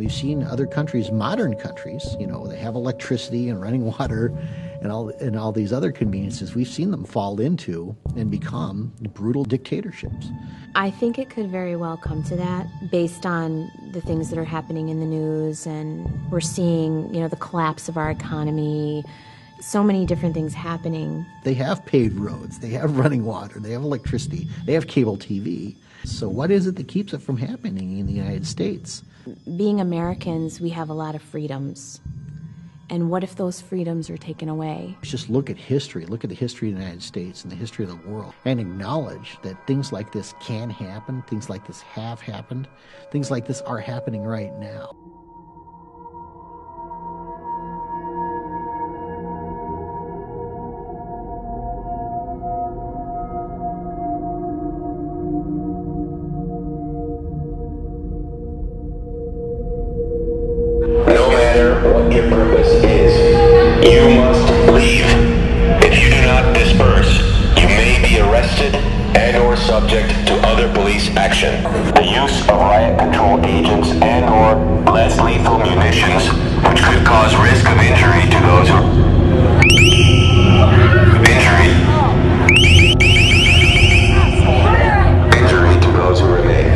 We've seen other countries, modern countries, they have electricity and running water and all these other conveniences. We've seen them fall into and become brutal dictatorships. I think it could very well come to that based on the things that are happening in the news, and we're seeing, the collapse of our economy, so many different things happening. They have paved roads, they have running water, they have electricity, they have cable TV. So what is it that keeps it from happening in the United States? Being Americans, we have a lot of freedoms. And what if those freedoms are taken away? Just look at history, look at the history of the United States and the history of the world, and acknowledge that things like this can happen, things like this have happened, things like this are happening right now. No matter what your purpose is, you must leave. If you do not disperse, you may be arrested and/or subject to other police action. The use of riot control agents and/or less lethal munitions, which could cause risk of injury to those who remain.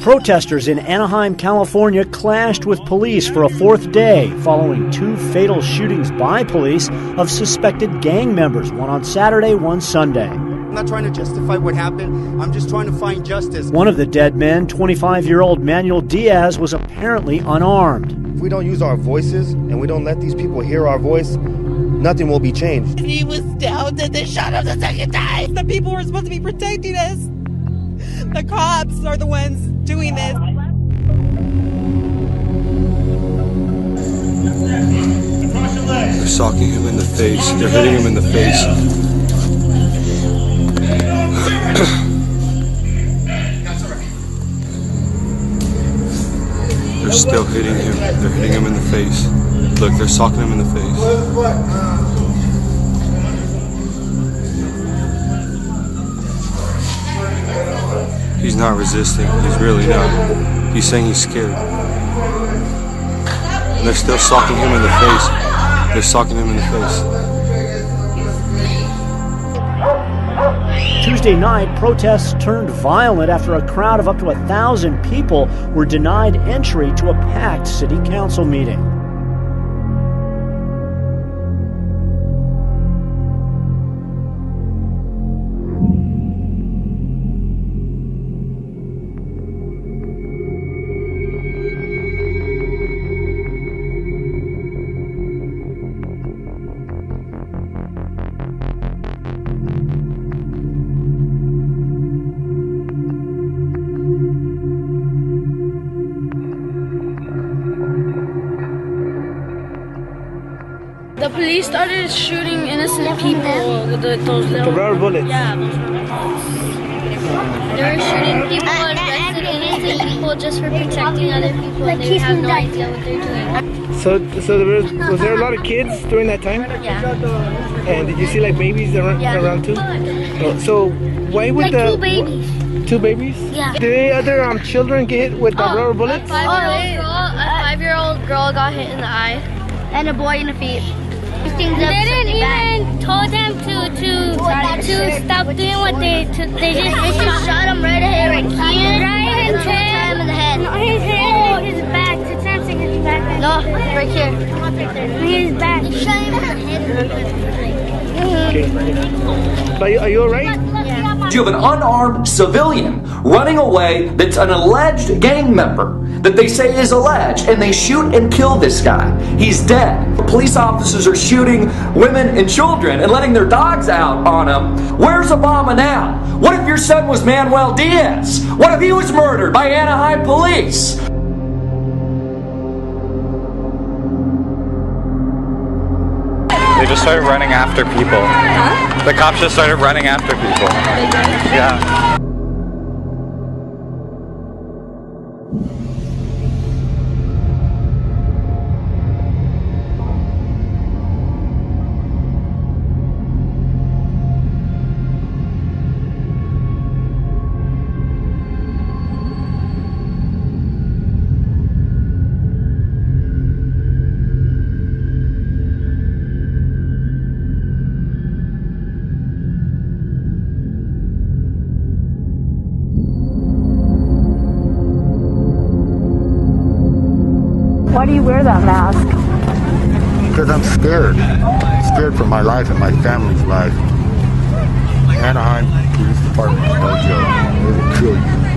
Protesters in Anaheim, California clashed with police for a fourth day following two fatal shootings by police of suspected gang members, one on Saturday, one Sunday. I'm not trying to justify what happened. I'm just trying to find justice. One of the dead men, 25-year-old Manuel Diaz, was apparently unarmed. If we don't use our voices and we don't let these people hear our voice, nothing will be changed. He was down and they shot him the second time. The people were supposed to be protecting us. The cops are the ones doing this. They're socking him in the face. They're hitting him in the face. They're still hitting him. They're hitting him in the face. Look, they're socking him in the face. He's not resisting. He's really not. He's saying he's scared. And they're still socking him in the face. They're socking him in the face. Tuesday night, protests turned violent after a crowd of up to 1,000 people were denied entry to a packed city council meeting. The police started shooting innocent people with those little... The rubber bullets? Yeah, those rubber bullets. They were shooting people and arresting innocent people just for protecting other people, and they have no idea what they're doing. So was there a lot of kids during that time? Yeah. And did you see like babies around too? So why would two babies. Two babies? Yeah. Did any other children get hit with the rubber bullets? A 5-year-old girl got hit in the eye. And a boy in the feet. They didn't even told them to stop doing what they just shot him right here, right here, right in the head. No, his head, his back. To Samson, his back. No, right here. His back. They shot him in the head. Okay. But are you alright? Yeah. You have an unarmed civilian running away that's an alleged gang member that they say is alleged, and they shoot and kill this guy. He's dead. The police officers are shooting women and children and letting their dogs out on him. Where's Obama now? What if your son was Manuel Diaz? What if he was murdered by Anaheim police? They just started running after people. Huh? The cops just started running after people. Yeah. Why do you wear that mask? Because I'm scared. Scared for my life and my family's life. Anaheim Police Department, no joke. They will kill you.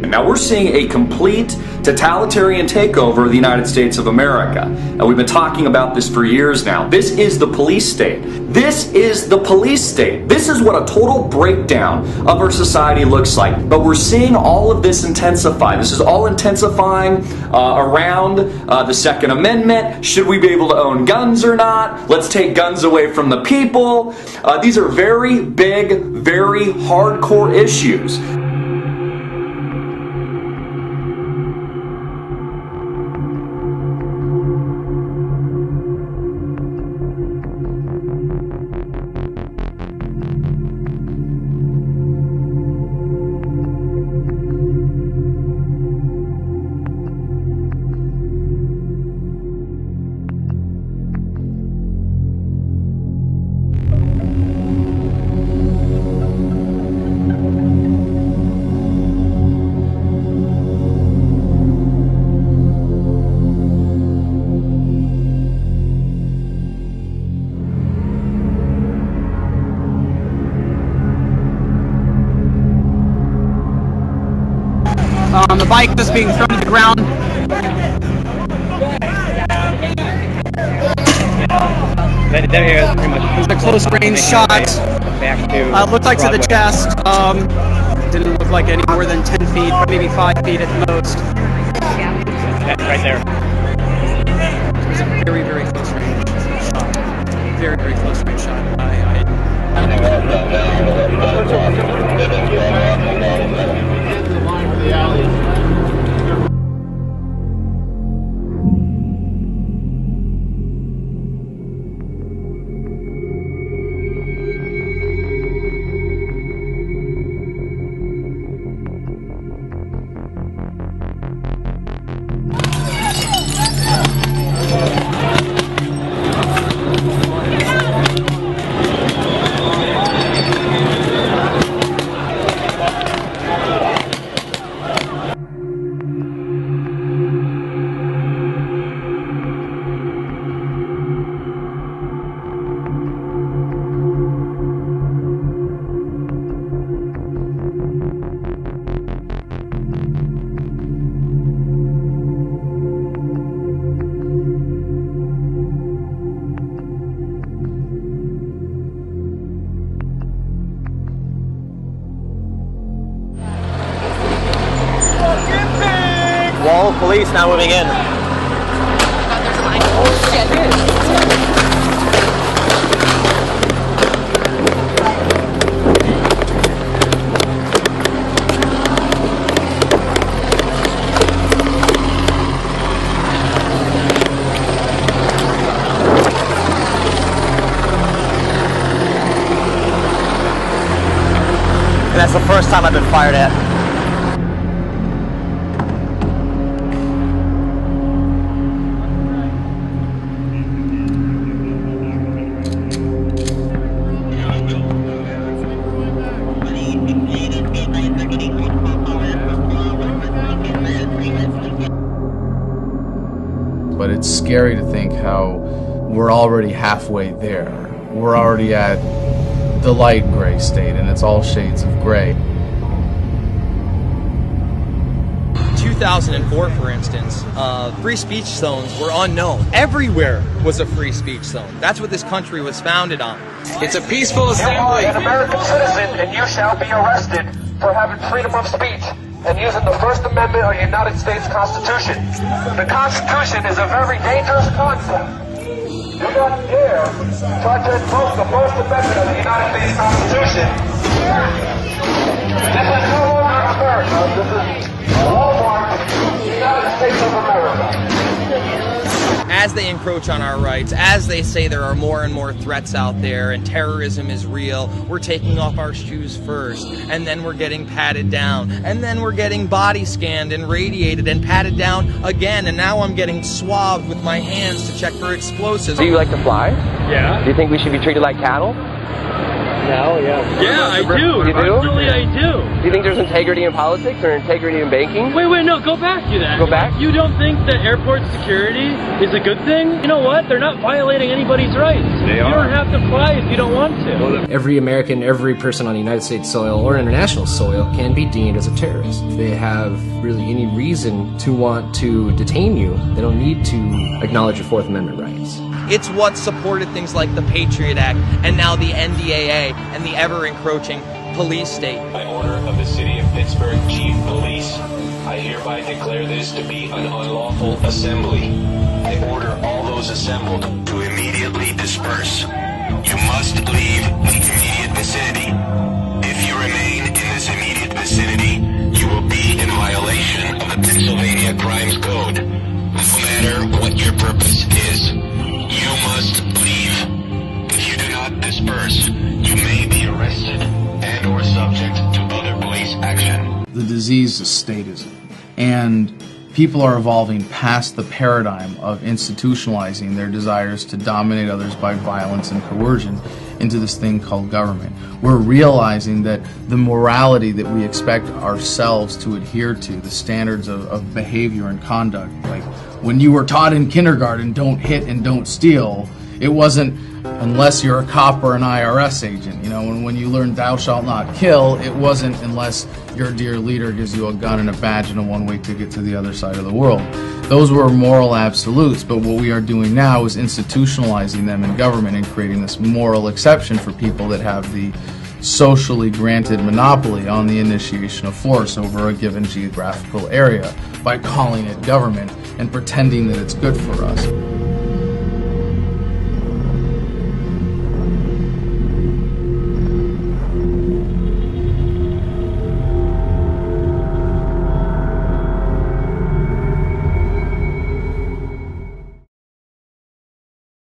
Now we're seeing a complete totalitarian takeover of the United States of America. And we've been talking about this for years now. This is the police state. This is the police state. This is what a total breakdown of our society looks like. But we're seeing all of this intensify. This is all intensifying around the Second Amendment. Should we be able to own guns or not? Let's take guns away from the people. These are very big, very hardcore issues. The bike is being thrown to the ground. It was a close range shot. Looked like to the chest. Didn't look like any more than 10 feet, but maybe 5 feet at the most. Right there. It was a very, very close range shot. Very, very close range shot. Wall of police now moving in. Oh shit. And that's the first time I've been fired at. scary to think how we're already halfway there. We're already at the light gray state, and it's all shades of gray. 2004, for instance, free speech zones were unknown. Everywhere was a free speech zone. That's what this country was founded on. It's a peaceful assembly. You are an American citizen, and you shall be arrested for having freedom of speech and using the First Amendment of the United States Constitution. The Constitution is a very dangerous concept. Do not dare try to invoke the First Amendment of the United States Constitution. This is no longer America. This is Walmart, the United States of America. As they encroach on our rights, as they say there are more and more threats out there and terrorism is real, we're taking off our shoes first, and then we're getting patted down, and then we're getting body scanned and radiated and patted down again, and now I'm getting swabbed with my hands to check for explosives. Do you like to fly? Yeah. Do you think we should be treated like cattle? No, yeah. Yeah, I do. You do? Absolutely, I do. Do you think there's integrity in politics or integrity in banking? Wait, no, go back to that. Go back? You don't think that airport security is a good thing? You know what? They're not violating anybody's rights. You don't have to fly if you don't want to. Every American, every person on United States soil or international soil can be deemed as a terrorist. If they have really any reason to want to detain you, they don't need to acknowledge your Fourth Amendment rights. It's what supported things like the Patriot Act and now the NDAA and the ever-encroaching police state. By order of the City of Pittsburgh Chief Police, I hereby declare this to be an unlawful assembly. I order all those assembled to immediately disperse. You must leave the immediate vicinity. If you remain in this immediate vicinity, you will be in violation of the Pennsylvania Crimes Code. No matter what your purpose is, you must leave. If you do not disperse, you may be arrested and or subject to other police action. The disease is statism, and people are evolving past the paradigm of institutionalizing their desires to dominate others by violence and coercion into this thing called government. We're realizing that the morality that we expect ourselves to adhere to, the standards of behavior and conduct, like when you were taught in kindergarten, don't hit and don't steal, it wasn't unless you're a cop or an IRS agent. You know, when you learned thou shalt not kill, it wasn't unless your dear leader gives you a gun and a badge and a one-way ticket to the other side of the world. Those were moral absolutes, but what we are doing now is institutionalizing them in government and creating this moral exception for people that have the socially granted monopoly on the initiation of force over a given geographical area by calling it government and pretending that it's good for us.